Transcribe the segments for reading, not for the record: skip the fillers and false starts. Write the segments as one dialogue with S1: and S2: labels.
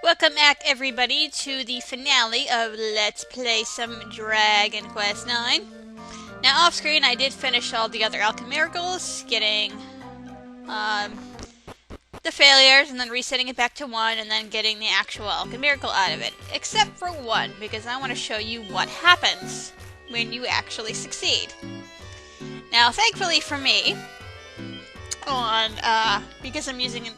S1: Welcome back, everybody, to the finale of Let's Play some Dragon Quest IX. Now, off screen, I did finish all the other Alchemiracles, getting the failures, and then resetting it back to 1, and then getting the actual Alchemiracle out of it. Except for one, because I want to show you what happens when you actually succeed. Now, thankfully for me, because I'm using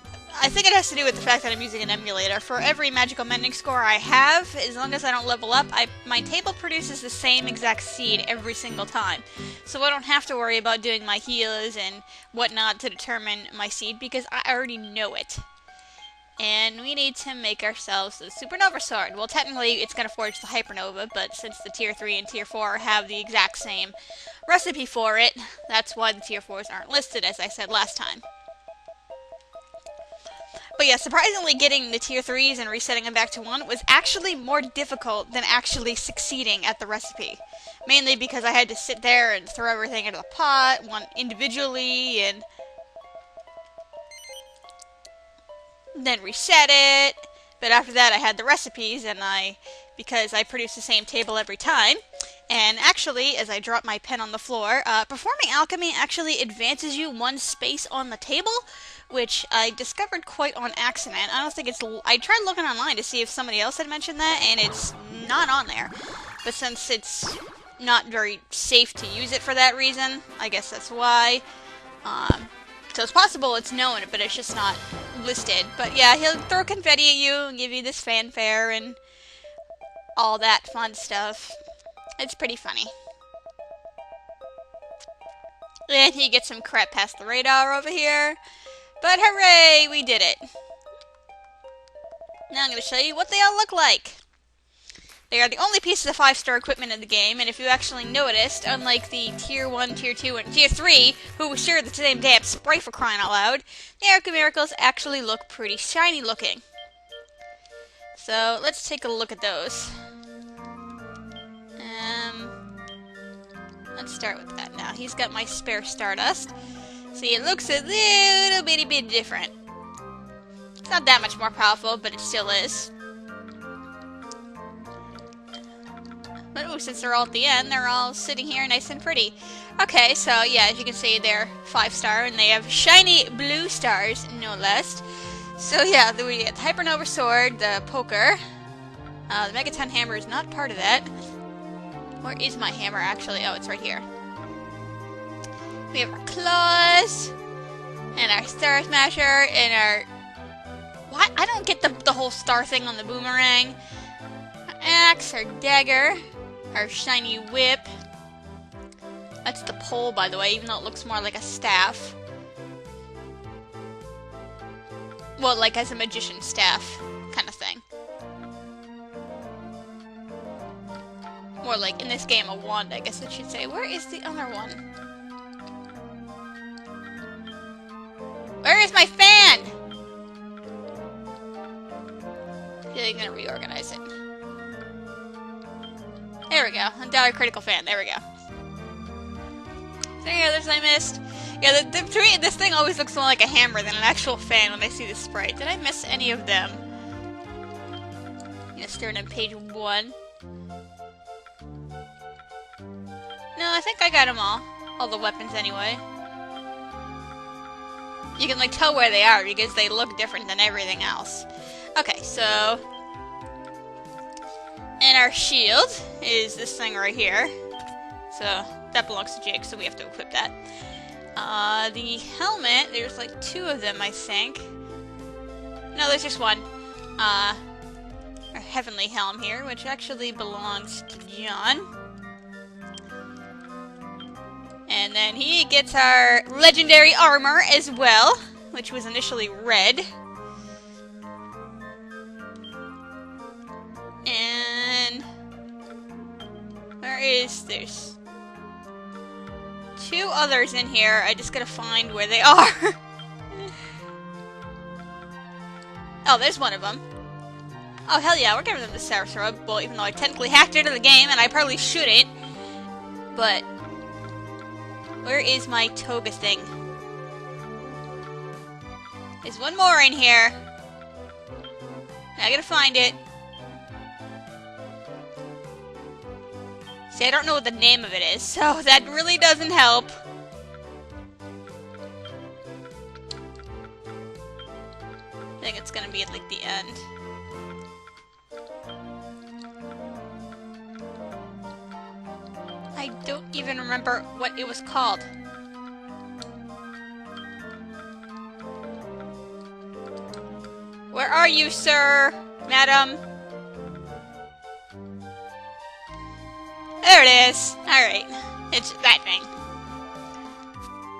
S1: I think it has to do with the fact that I'm using an emulator. For every magical mending score I have, as long as I don't level up, my table produces the same exact seed every single time. So I don't have to worry about doing my heals and whatnot to determine my seed, because I already know it. And we need to make ourselves the Supernova Sword. Well, technically, it's going to forge the Hypernova, but since the Tier 3 and Tier 4 have the exact same recipe for it, that's why the Tier 4s aren't listed, as I said last time. But yeah, surprisingly, getting the Tier 3s and resetting them back to 1 was actually more difficult than actually succeeding at the recipe. Mainly because I had to sit there and throw everything into the pot, one individually, and then reset it. But after that, I had the recipes, and because I produced the same table every time. And actually, as I drop my pen on the floor, performing alchemy actually advances you one space on the table, which I discovered quite on accident. I don't think it's... I tried looking online to see if somebody else had mentioned that, and it's not on there. But since it's not very safe to use it for that reason, I guess that's why. So it's possible it's known, but it's just not listed. But yeah, he'll throw confetti at you and give you this fanfare and all that fun stuff. It's pretty funny. And he gets some crap past the radar over here. But hooray, we did it. Now I'm going to show you what they all look like. They are the only pieces of 5-star equipment in the game, and if you actually noticed, unlike the Tier 1, Tier 2, and Tier 3, who share the same damn spray for crying out loud, the Alchemiracles actually look pretty shiny looking. So, let's take a look at those. Let's start with that now. He's got my spare Stardust. See, it looks a little bitty bit different. It's not that much more powerful, but it still is. But ooh, since they're all at the end, they're all sitting here nice and pretty. Okay, so yeah, as you can see, they're 5-star, and they have shiny blue stars, no less. So yeah, we get the Hypernova Sword, the Poker. The Megaton Hammer is not part of that. Where is my hammer, actually? Oh, it's right here. We have our claws, and our Star Smasher, and our... What? I don't get the whole star thing on the boomerang. Our axe, our dagger, our shiny whip. That's the pole, by the way, even though it looks more like a staff. Well, like as a magician's staff kind of thing. More like, in this game, a wand, I guess I should say. Where is the other one? Where is my fan? I feel like I'm gonna reorganize it. There we go. $1 critical fan. There we go. So any others I missed? Yeah, to me, this thing always looks more like a hammer than an actual fan when I see the sprite. Did I miss any of them? I'm gonna start on page 1. No, I think I got them all. All the weapons anyway. You can like tell where they are because they look different than everything else. Okay, so... And our shield is this thing right here. So, that belongs to Jake, so we have to equip that. The helmet, there's like 2 of them, I think. No, there's just one. Our heavenly helm here, which actually belongs to John. And then he gets our legendary armor as well, which was initially red. And there's 2 others in here. I just gotta find where they are. Oh, there's one of them. Oh, hell yeah, we're giving them the Sarah's Rub. Well, even though I technically hacked into the game, and I probably shouldn't. But where is my toga thing? There's one more in here. I gotta find it. See, I don't know what the name of it is, so that really doesn't help. I think it's gonna be at like the end. I don't even remember what it was called. Where are you, sir? Madam? There it is. Alright. It's that thing.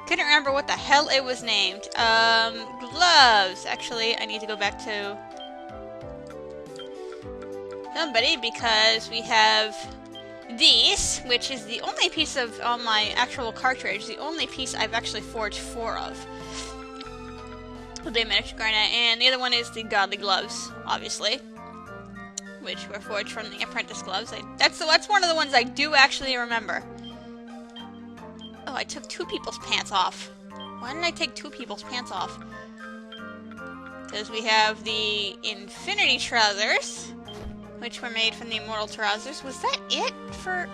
S1: Couldn't remember what the hell it was named. Gloves. Actually, I need to go back to somebody because we have these, which is the only piece of, on my actual cartridge, the only piece I've actually forged 4 of. The miniature granite, and the other one is the godly gloves, obviously, which were forged from the apprentice gloves. That's one of the ones I do actually remember. Oh, I took 2 people's pants off. Why didn't I take 2 people's pants off? Because we have the infinity trousers, which were made from the immortal trousers. Was that it for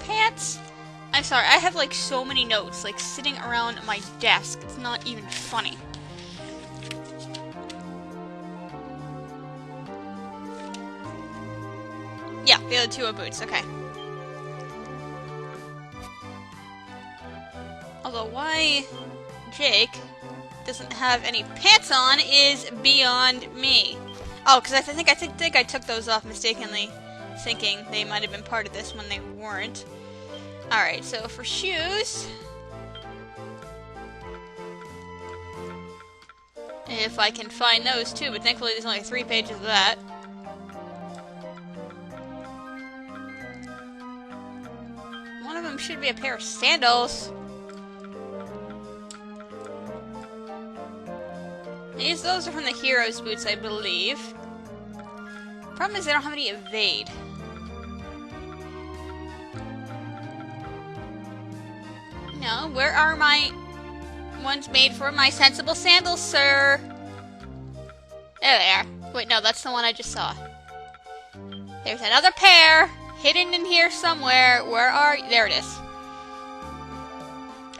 S1: pants? I'm sorry, I have like so many notes like sitting around my desk. It's not even funny. Yeah, the other 2 are boots, okay. Although why Jake doesn't have any pants on is beyond me. Oh, because I think I took those off mistakenly, thinking they might have been part of this when they weren't. Alright, so for shoes, if I can find those too, but thankfully there's only 3 pages of that. One of them should be a pair of sandals. Those are from the hero's boots, I believe. Problem is I don't have any evade. No, where are my ones made for my sensible sandals, sir? There they are. Wait, no, that's the one I just saw. There's another pair hidden in here somewhere. Where are you? There it is.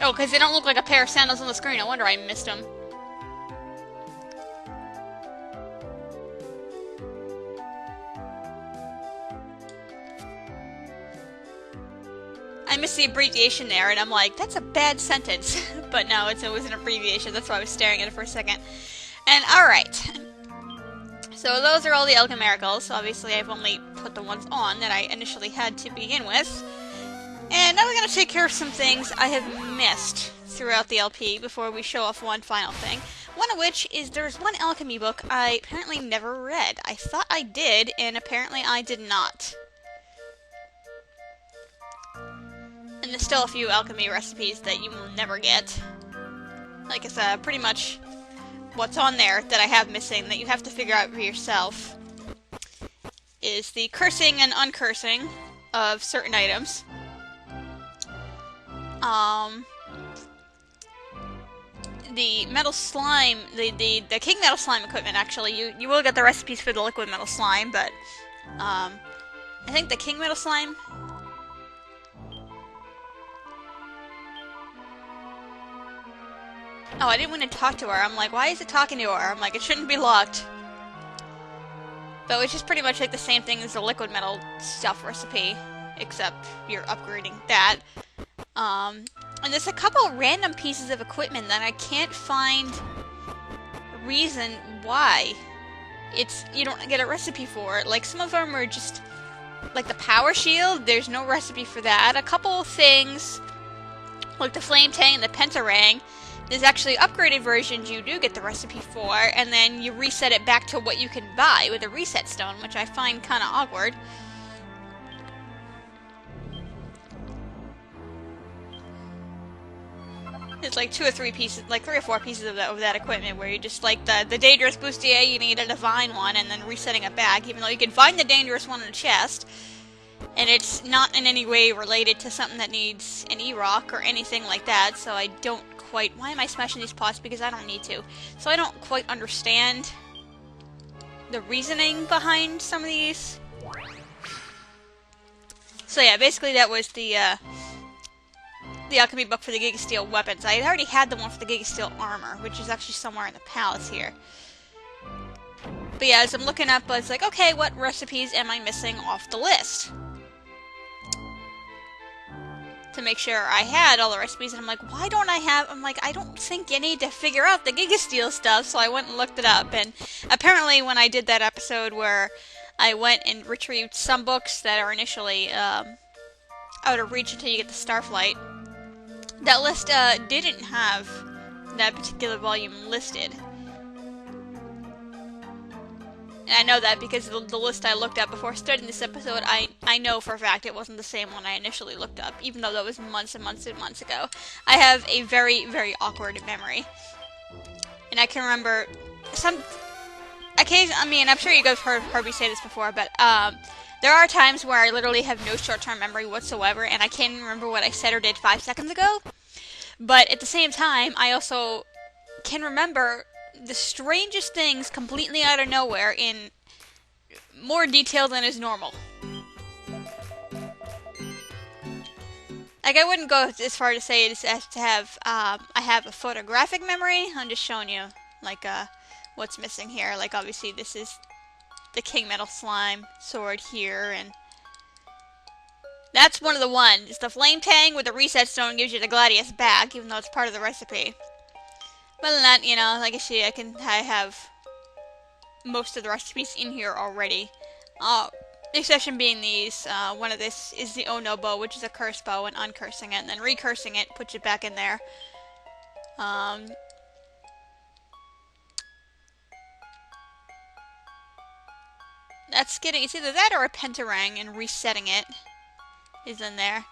S1: Oh, because they don't look like a pair of sandals on the screen. No wonder I missed them. I missed the abbreviation there, and I'm like, that's a bad sentence. But no, it was an abbreviation. That's why I was staring at it for a second. And alright. So those are all the alchemericals. Obviously, I've only put the ones on that I initially had to begin with. And now we're going to take care of some things I have missed throughout the LP before we show off one final thing. One of which is there's one alchemy book I apparently never read. I thought I did, and apparently I did not. And there's still a few alchemy recipes that you will never get. Like I said, pretty much what's on there that I have missing that you have to figure out for yourself is the cursing and uncursing of certain items. The metal slime, the king metal slime equipment, actually, you will get the recipes for the liquid metal slime, but I think the king metal slime... Oh, I didn't want to talk to her. I'm like, why is it talking to her? I'm like, it shouldn't be locked. But it's just pretty much like the same thing as the liquid metal stuff recipe, except you're upgrading that. And there's a couple random pieces of equipment that I can't find a reason why you don't get a recipe for it. Like, some of them are just, like the power shield, there's no recipe for that. A couple things, like the flame tang and the pentarang, there's actually upgraded versions you do get the recipe for, and then you reset it back to what you can buy with a reset stone, which I find kind of awkward. It's like 2 or 3 pieces, like 3 or 4 pieces of that equipment where you just, like, the dangerous bustier, you need a divine one, and then resetting it back, even though you can find the dangerous one in the chest, and it's not in any way related to something that needs an E-Rock or anything like that, so I don't quite... Why am I smashing these pots? Because I don't need to. So I don't quite understand the reasoning behind some of these. So yeah, basically that was the Alchemy book for the Gigasteel weapons. I had already had the one for the Gigasteel armor, which is actually somewhere in the palace here. But yeah, as I'm looking up, I was like, okay, what recipes am I missing off the list? To make sure I had all the recipes, and I'm like, why don't I have... I'm like, I don't think you need to figure out the Gigasteel stuff, so I went and looked it up, and apparently when I did that episode where I went and retrieved some books that are initially out of reach until you get the Starflight, that list didn't have that particular volume listed. And I know that because the list I looked at before starting this episode, I know for a fact it wasn't the same one I initially looked up, even though that was months and months and months ago. I have a very, very awkward memory. And I can remember some occasion. I mean, I'm sure you guys have heard me say this before, but there are times where I literally have no short-term memory whatsoever, and I can't even remember what I said or did 5 seconds ago. But at the same time, I also can remember the strangest things completely out of nowhere in more detail than is normal. Like, I wouldn't go as far to say as to have, I have a photographic memory. I'm just showing you, like, what's missing here. Like, obviously, this is the King Metal Slime sword here, and that's one of the ones. The Flame Tang with the Reset Stone gives you the Gladius back, even though it's part of the recipe. Other than that, you know, like I say, I have most of the recipes in here already. The exception being these. One of this is the Oh No bow, which is a cursed bow, and uncursing it, and then recursing it puts it back in there. That's getting, it's either that or a pentarang, and resetting it is in there.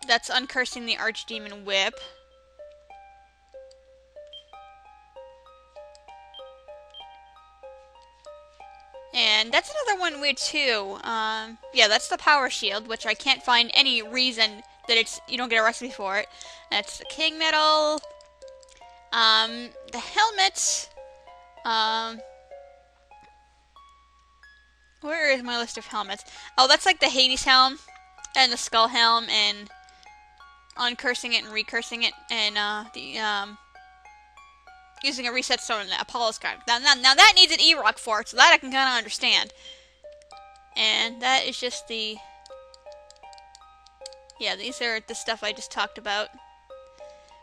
S1: That's uncursing the Archdemon Whip. And that's another one weird too. Yeah, that's the Power Shield, which I can't find any reason that you don't get a recipe for it. That's the King Metal. The helmet. Where is my list of helmets? Oh, that's like the Hades helm, and the Skull helm, and uncursing it and recursing it, and using a Reset Stone in the Apollo's card. Now that needs an E-Rock for it, so that I can kind of understand. And that is just the... Yeah, these are the stuff I just talked about.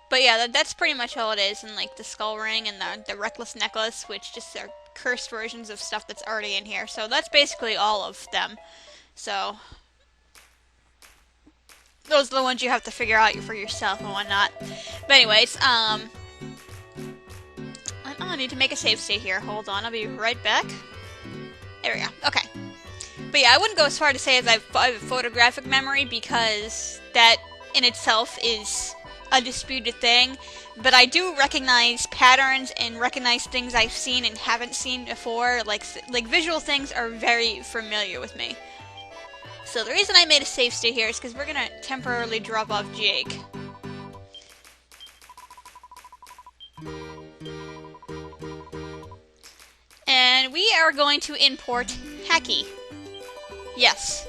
S1: But yeah, that's pretty much all it is, and like the Skull Ring and the Reckless Necklace, which just are cursed versions of stuff that's already in here. So that's basically all of them. So those are the ones you have to figure out for yourself and whatnot. But anyways, I need to make a save state here. Hold on, I'll be right back. There we go. Okay. But yeah, I wouldn't go as far to say as I have a photographic memory, because that in itself is a disputed thing. But I do recognize patterns and recognize things I've seen and haven't seen before. Like visual things are very familiar with me. So the reason I made a save state here is because we're going to temporarily drop off Jake. And we are going to import Hacky. Yes.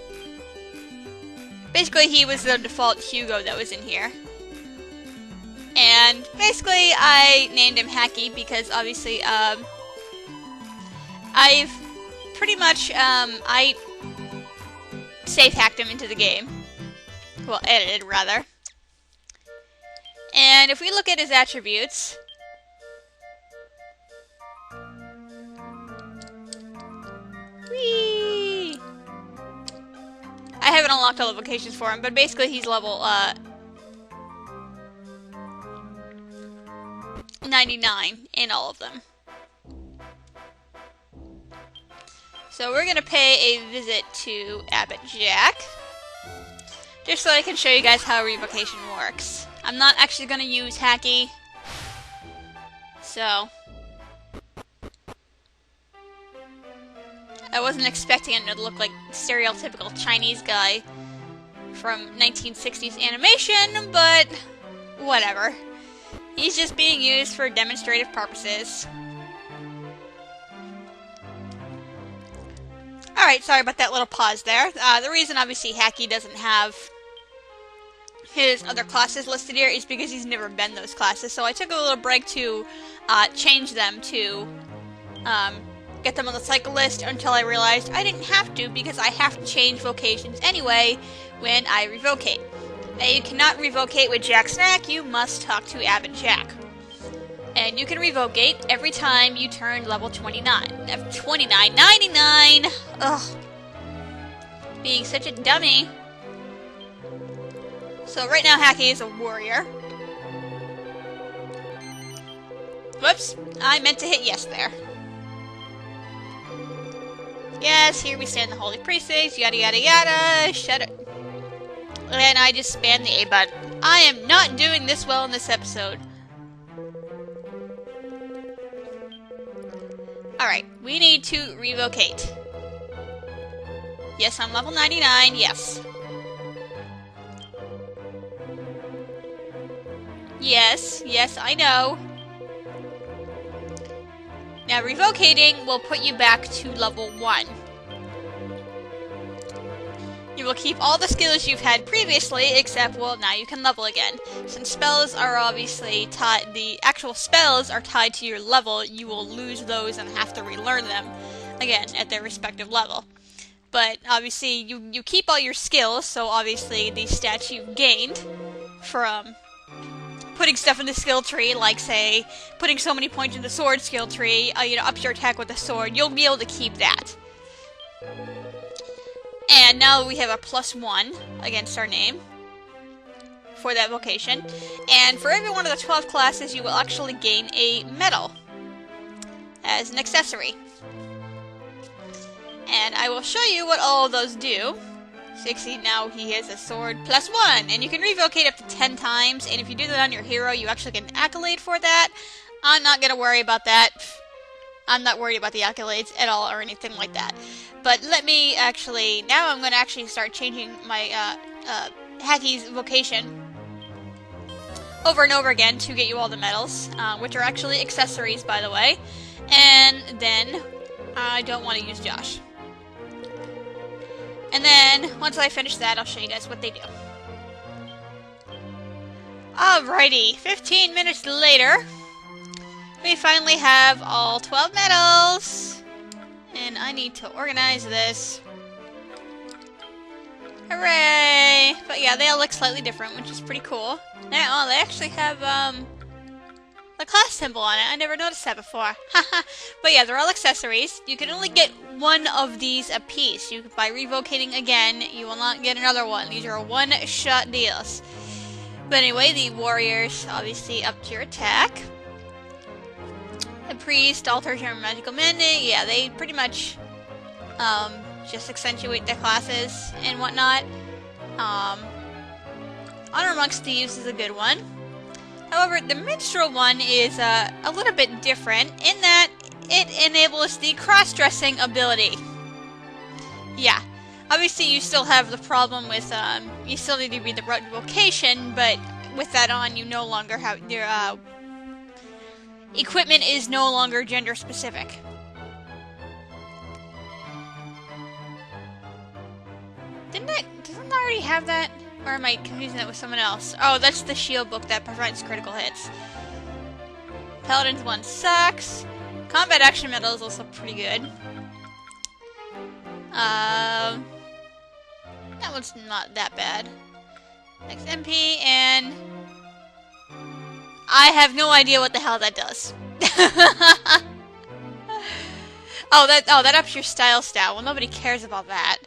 S1: Basically, he was the default Hugo that was in here. And basically, I named him Hacky because obviously, I've pretty much, I safe hacked him into the game. Well, edited, rather. And if we look at his attributes, whee! I haven't unlocked all the vocations for him, but basically he's level, 99 in all of them. So we're going to pay a visit to Abbot Jack, just so I can show you guys how revocation works. I'm not actually going to use Hacky, so I wasn't expecting it to look like stereotypical Chinese guy from 1960s animation, but whatever. He's just being used for demonstrative purposes. Alright, sorry about that little pause there. The reason obviously Hacky doesn't have his other classes listed here is because he's never been those classes, so I took a little break to change them to get them on the cycle list until I realized I didn't have to because I have to change vocations anyway when I revocate. Now you cannot revocate with Jack Snack, you must talk to Abbot Jack. And you can revocate every time you turn level 29. 29.99! Ugh. Being such a dummy. So right now Hacky is a warrior. Whoops, I meant to hit yes there. Yes, here we stand in the Holy Precincts, yada yada yada, shut it. And I just spammed the A button. I am not doing this well in this episode. Alright, we need to revocate. Yes, I'm level 99, yes. Yes, I know. Now, revocating will put you back to level 1. You will keep all the skills you've had previously, except, well, now you can level again. Since spells are obviously tied, the actual spells are tied to your level, you will lose those and have to relearn them, again, at their respective level. But, obviously, you keep all your skills, so obviously the stats you've gained from putting stuff in the skill tree, like, say, putting so many points in the sword skill tree, ups your attack with the sword, you'll be able to keep that. And now we have a +1 against our name for that vocation. And for every one of the 12 classes, you will actually gain a medal as an accessory. And I will show you what all of those do. 60, now he has a sword +1, and you can revocate up to 10 times, and if you do that on your hero, you actually get an accolade for that. I'm not going to worry about that. I'm not worried about the accolades at all or anything like that. But let me actually, now I'm going to actually start changing my Hacky's vocation over and over again to get you all the medals, which are actually accessories, by the way. And then I don't want to use Josh. And then, once I finish that, I'll show you guys what they do. Alrighty, 15 minutes later, we finally have all 12 medals. And I need to organize this. Hooray! But yeah, they all look slightly different, which is pretty cool. Now, they actually have, the class symbol on it. I never noticed that before. But yeah, they're all accessories. You can only get one of these a piece. By revocating again, you will not get another one. These are one-shot deals. But anyway, the warriors obviously up to your attack. The priest, altars your magical mandate. Yeah, they pretty much just accentuate their classes and whatnot. Honor Amongst Thieves is a good one. However, the minstrel one is a little bit different in that it enables the cross-dressing ability. Yeah, obviously you still have the problem with, you still need to be the right vocation, but with that on, you no longer have, your equipment is no longer gender-specific. Doesn't I already have that? Or am I confusing that with someone else? Oh, that's the shield book that prevents critical hits. Paladin's one sucks. Combat action medal is also pretty good. That one's not that bad. Next MP, and I have no idea what the hell that does. that ups your style stat. Well, nobody cares about that.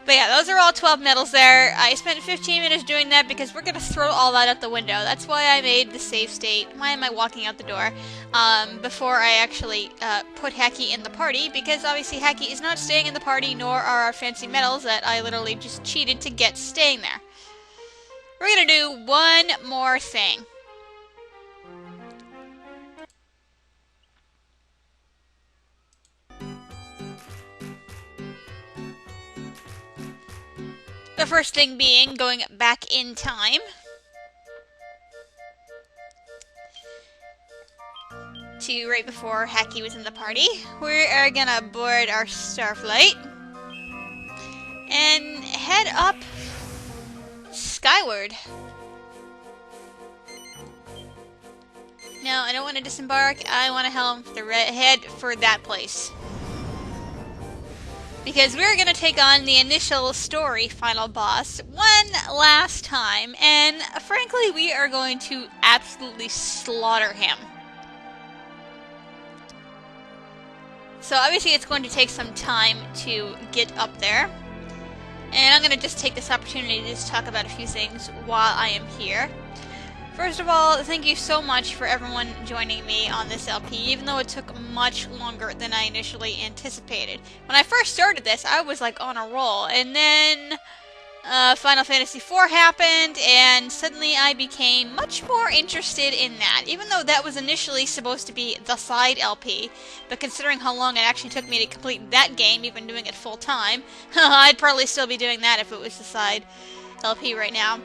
S1: But yeah, those are all 12 medals there. I spent 15 minutes doing that because we're going to throw all that out the window. That's why I made the save state. Why am I walking out the door? Before I actually put Hacky in the party, because obviously Hacky is not staying in the party, nor are our fancy medals that I literally just cheated to get staying there. We're going to do one more thing. The first thing being going back in time. to right before Hacky was in the party. We are gonna board our starflight and head up skyward. No, I don't want to disembark. I want to head for that place. Because we're going to take on the initial story final boss one last time. And frankly, we are going to absolutely slaughter him. So obviously it's going to take some time to get up there. And I'm going to just take this opportunity to just talk about a few things while I am here. First of all, thank you so much for everyone joining me on this LP, even though it took much longer than I initially anticipated. When I first started this, I was like on a roll, and then Final Fantasy IV happened, and suddenly I became much more interested in that, even though that was initially supposed to be the side LP. But considering how long it actually took me to complete that game, even doing it full time, I'd probably still be doing that if it was the side LP right now.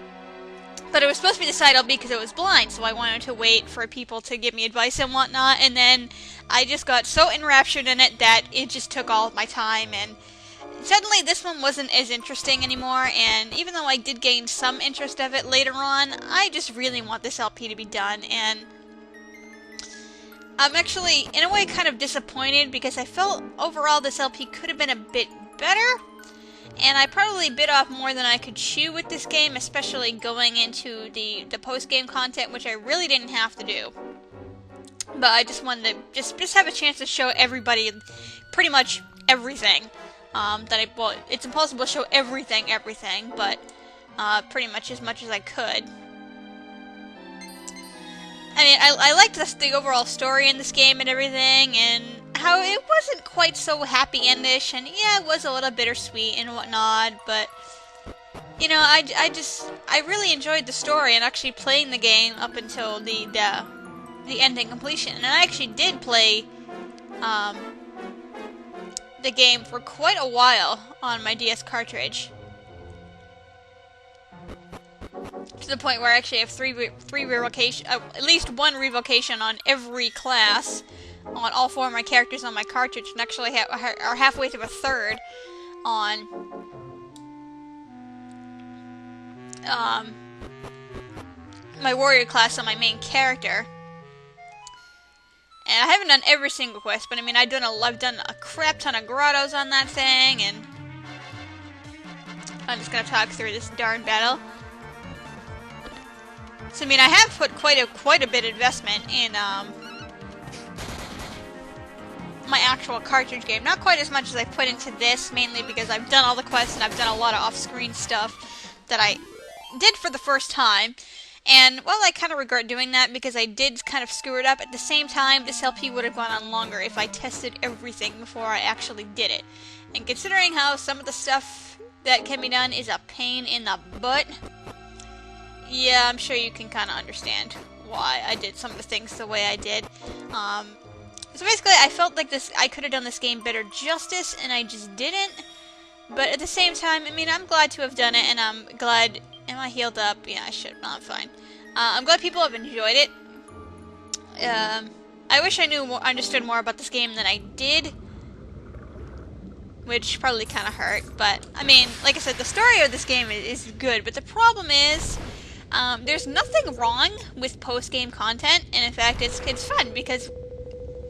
S1: But it was supposed to be the side LP because it was blind, so I wanted to wait for people to give me advice and whatnot, and then I just got so enraptured in it that it just took all of my time, and suddenly this one wasn't as interesting anymore, and even though I did gain some interest of it later on, I just really want this LP to be done, and I'm actually, in a way, kind of disappointed because I felt overall this LP could have been a bit better. And I probably bit off more than I could chew with this game, especially going into the post-game content, which I really didn't have to do. But I just wanted to just have a chance to show everybody pretty much everything. Well, it's impossible to show everything, but pretty much as I could. I mean, I liked the overall story in this game and everything, and how it wasn't quite so happy-endish, and yeah, it was a little bittersweet and whatnot, but, you know, I really enjoyed the story and actually playing the game up until the ending completion, and I actually did play, the game for quite a while on my DS cartridge. To the point where I actually have at least one revocation on every class, on all four of my characters on my cartridge, and actually are halfway through a third on my warrior class on my main character. And I haven't done every single quest, but I mean I've done a crap ton of grottos on that thing, and I'm just gonna talk through this darn battle. So I mean I have put quite a bit of investment in my actual cartridge game. Not quite as much as I put into this, mainly because I've done all the quests and I've done a lot of off-screen stuff that I did for the first time. And, well, I kind of regret doing that because I did kind of screw it up. At the same time, this LP would have gone on longer if I tested everything before I actually did it. And considering how some of the stuff that can be done is a pain in the butt, yeah, I'm sure you can kind of understand why I did some of the things the way I did. So basically, I felt like I could have done this game better justice, and I just didn't. But at the same time, I mean, I'm glad to have done it, and I'm glad... Am I healed up? Yeah, I should. No, I'm fine. I'm glad people have enjoyed it. I wish I understood more about this game than I did, which probably kind of hurt. But, I mean, like I said, the story of this game is good, but the problem is... there's nothing wrong with post-game content, and in fact, it's fun, because...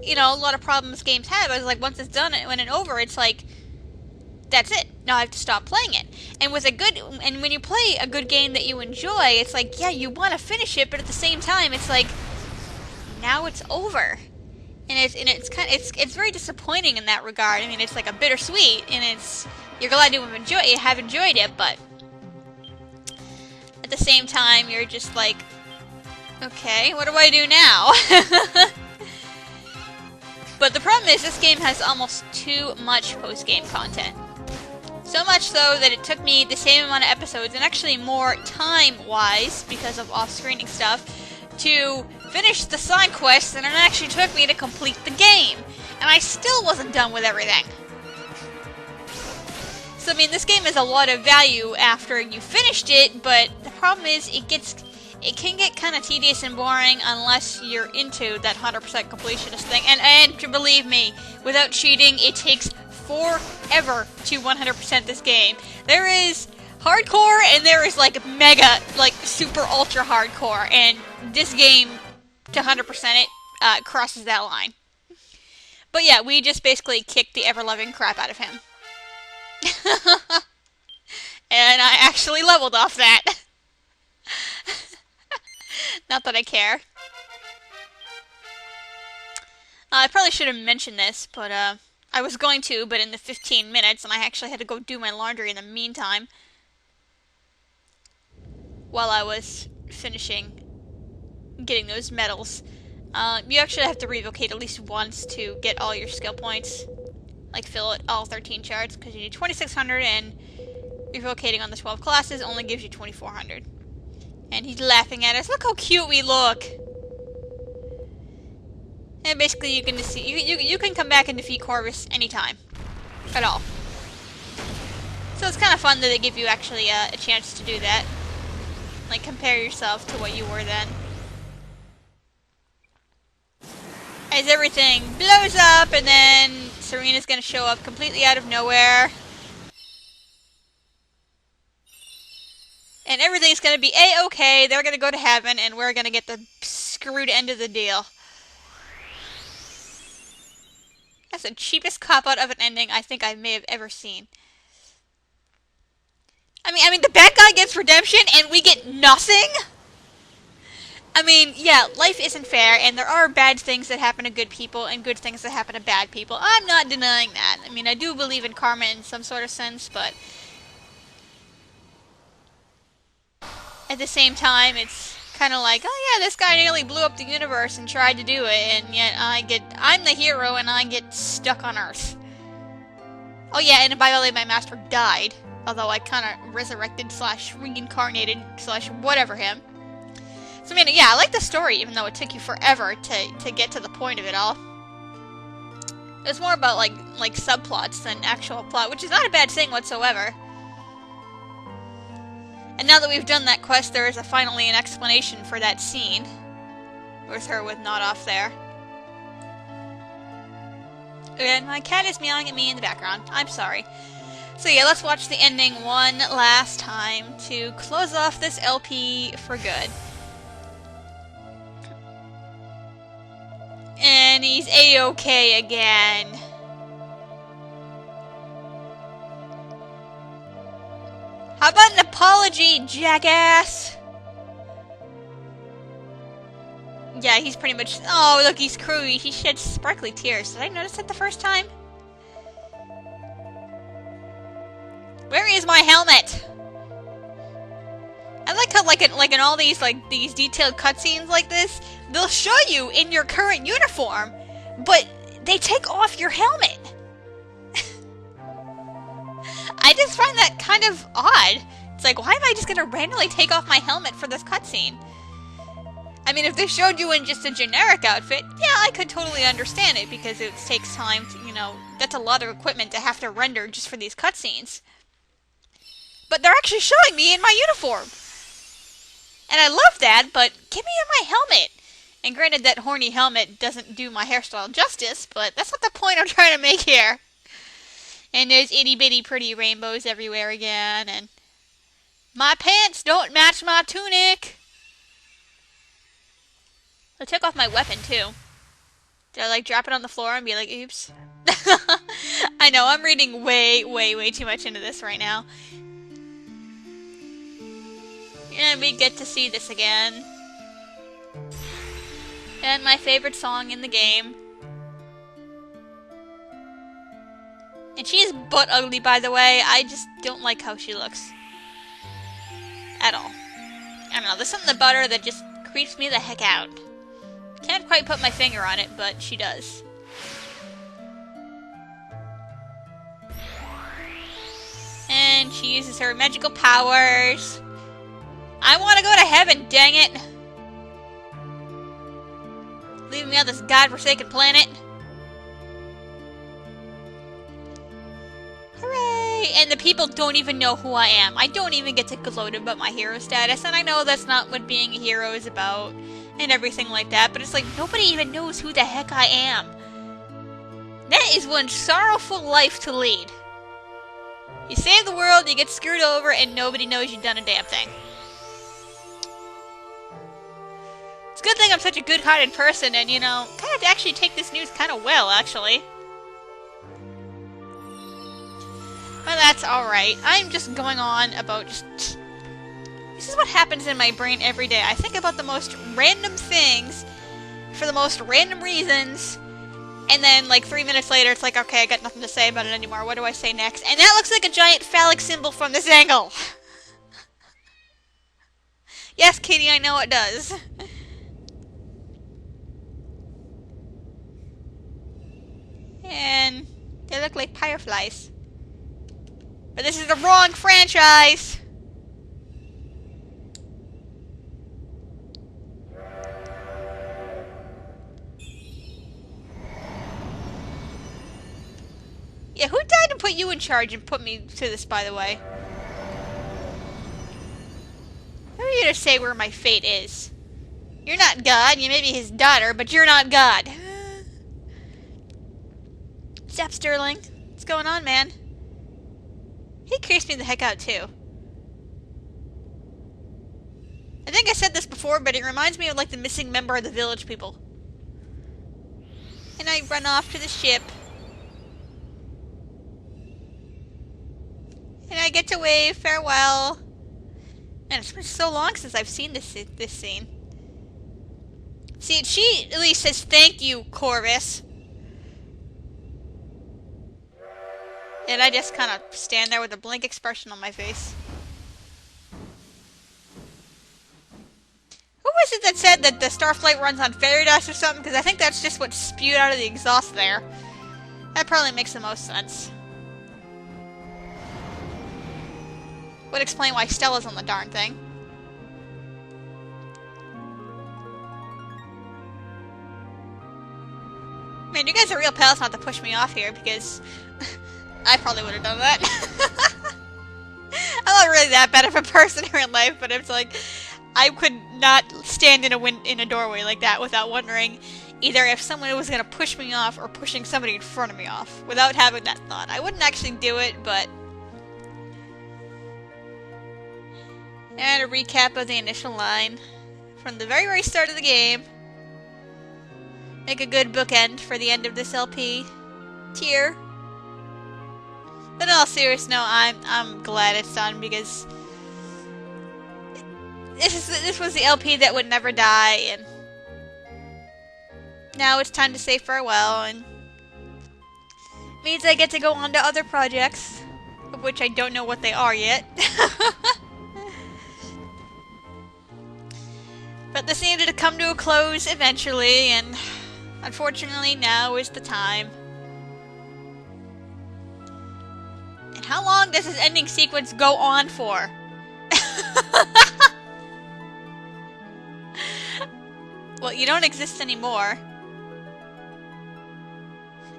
S1: You know, a lot of problems games have is like once it's done, when it's over, it's like that's it. Now I have to stop playing it. And when you play a good game that you enjoy, it's like yeah, you want to finish it, but at the same time, it's like now it's over, and it's very disappointing in that regard. I mean, it's like a bittersweet, and you're glad to have enjoyed it, but at the same time, you're just like, okay, what do I do now? But the problem is, this game has almost too much post-game content. So much so that it took me the same amount of episodes, and actually more time-wise, because of off-screening stuff, to finish the side quests than it actually took me to complete the game. And I still wasn't done with everything. So, I mean, this game has a lot of value after you finished it, but the problem is, it can get kind of tedious and boring unless you're into that 100% completionist thing. And believe me, without cheating, it takes forever to 100% this game. There is hardcore and there is like mega, like super ultra hardcore, and this game to 100% it crosses that line. But yeah, we just basically kicked the ever-loving crap out of him. And I actually leveled off that. Not that I care. I probably should have mentioned this, but I was going to, but in the 15 minutes, and I actually had to go do my laundry in the meantime while I was finishing getting those medals. You actually have to relocate at least once to get all your skill points. Like, fill it all 13 shards, because you need 2,600, and relocating on the 12 classes only gives you 2,400. And he's laughing at us. Look how cute we look! And basically, you can you can come back and defeat Corvus anytime. At all. So it's kind of fun that they give you actually a chance to do that. Like, compare yourself to what you were then. As everything blows up, and then Serena's gonna show up completely out of nowhere. And everything's gonna be A-okay, they're gonna go to heaven, and we're gonna get the screwed end of the deal. That's the cheapest cop-out of an ending I think I may have ever seen. I mean, the bad guy gets redemption, and we get nothing? I mean, yeah, life isn't fair, and there are bad things that happen to good people, and good things that happen to bad people. I'm not denying that. I mean, I do believe in karma in some sort of sense, but at the same time, it's kind of like, oh yeah, this guy nearly blew up the universe and tried to do it, and yet I'm the hero and I get stuck on Earth. Oh yeah, and by the way, my master died, although I kind of resurrected / reincarnated / whatever him. So I mean, yeah, I like the story, even though it took you forever to get to the point of it all. It was more about like subplots than actual plot, which is not a bad thing whatsoever. And now that we've done that quest, there is finally an explanation for that scene. With her with Nod off there. And my cat is meowing at me in the background. I'm sorry. So yeah, let's watch the ending one last time to close off this LP for good. And he's A-okay again. How about an apology, jackass? Yeah, he's pretty much... Oh, look, he's crewy. He sheds sparkly tears. Did I notice that the first time? Where is my helmet? I like how, like in all these detailed cutscenes like this, they'll show you in your current uniform, but they take off your helmet. I just find that kind of odd. It's like, why am I just gonna randomly take off my helmet for this cutscene? I mean, if they showed you in just a generic outfit, yeah, I could totally understand it, because it takes time to, you know, that's a lot of equipment to have to render just for these cutscenes. But they're actually showing me in my uniform! And I love that, but give me my helmet! And granted, that horny helmet doesn't do my hairstyle justice, but that's not the point I'm trying to make here. And there's itty-bitty pretty rainbows everywhere again, and my pants don't match my tunic! I took off my weapon, too. Did I, drop it on the floor and be like, oops? I know, I'm reading way, way, way too much into this right now. And we get to see this again. And my favorite song in the game. And she is butt ugly, by the way. I just don't like how she looks. At all. I don't know, there's something about her that just creeps me the heck out. Can't quite put my finger on it, but she does. And she uses her magical powers. I want to go to heaven, dang it! Leaving me on this godforsaken planet. Hooray! yay! And the people don't even know who I am. I don't even get to gloat about my hero status, and I know that's not what being a hero is about, and everything like that, but it's like, nobody even knows who the heck I am. That is one sorrowful life to lead. You save the world, you get screwed over, and nobody knows you've done a damn thing. It's a good thing I'm such a good-hearted person, and, you know, kind of actually take this news kind of well, actually. But that's alright. I'm just going on about just... This is what happens in my brain every day. I think about the most random things for the most random reasons, and then, like, 3 minutes later, it's like, okay, I got nothing to say about it anymore. What do I say next? And that looks like a giant phallic symbol from this angle! Yes, Katie, I know it does. And they look like fireflies. But this is the wrong franchise! Yeah, who died to put you in charge and put me to this, by the way? Who are you to say where my fate is? You're not God, you may be his daughter, but you're not God. Stop, Sterling. What's going on, man? He creeps me the heck out, too. I think I said this before, but it reminds me of, like, the missing member of the village people. And I run off to the ship. And I get to wave farewell. And it's been so long since I've seen this scene. See, she at least says thank you, Corvus. And I just kind of stand there with a blank expression on my face. Who was it that said that the Starflight runs on fairy dust or something? Because I think that's just what spewed out of the exhaust there. That probably makes the most sense. Would explain why Stella's on the darn thing. Man, you guys are real pals not to push me off here, because I probably would have done that. I'm not really that bad of a person here in life, but it's like, I could not stand in a doorway like that without wondering either if someone was going to push me off or pushing somebody in front of me off, without having that thought. I wouldn't actually do it, but... And a recap of the initial line from the very, very start of the game. Make a good bookend for the end of this LP tier. But in all seriousness, no, I'm glad it's done, because this was the LP that would never die, and now it's time to say farewell, and means I get to go on to other projects, of which I don't know what they are yet. But this needed to come to a close eventually, and unfortunately now is the time. And how long does this ending sequence go on for? Well, you don't exist anymore.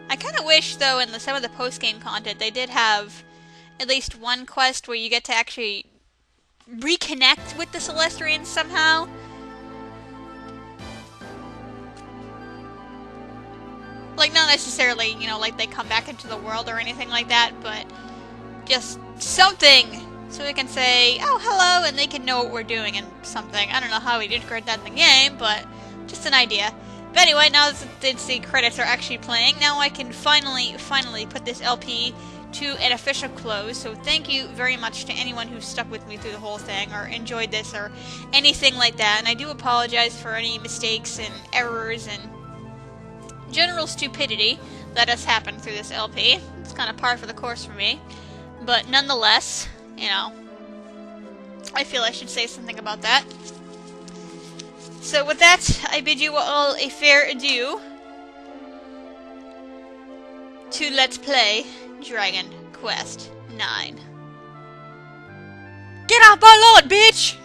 S1: I kind of wish, though, in some of the post-game content, they did have at least one quest where you get to actually reconnect with the Celestians somehow. Like, not necessarily, you know, like they come back into the world or anything like that, but just something so we can say, oh, hello, and they can know what we're doing and something. I don't know how we integrate that in the game, but just an idea. But anyway, now that the credits are actually playing, now I can finally put this LP to an official close. So thank you very much to anyone who stuck with me through the whole thing, or enjoyed this, or anything like that. And I do apologize for any mistakes and errors and general stupidity that has happened through this LP. It's kind of par for the course for me. But nonetheless, you know, I feel I should say something about that. So with that, I bid you all a fair adieu to Let's Play Dragon Quest IX. Get off my lawn, bitch!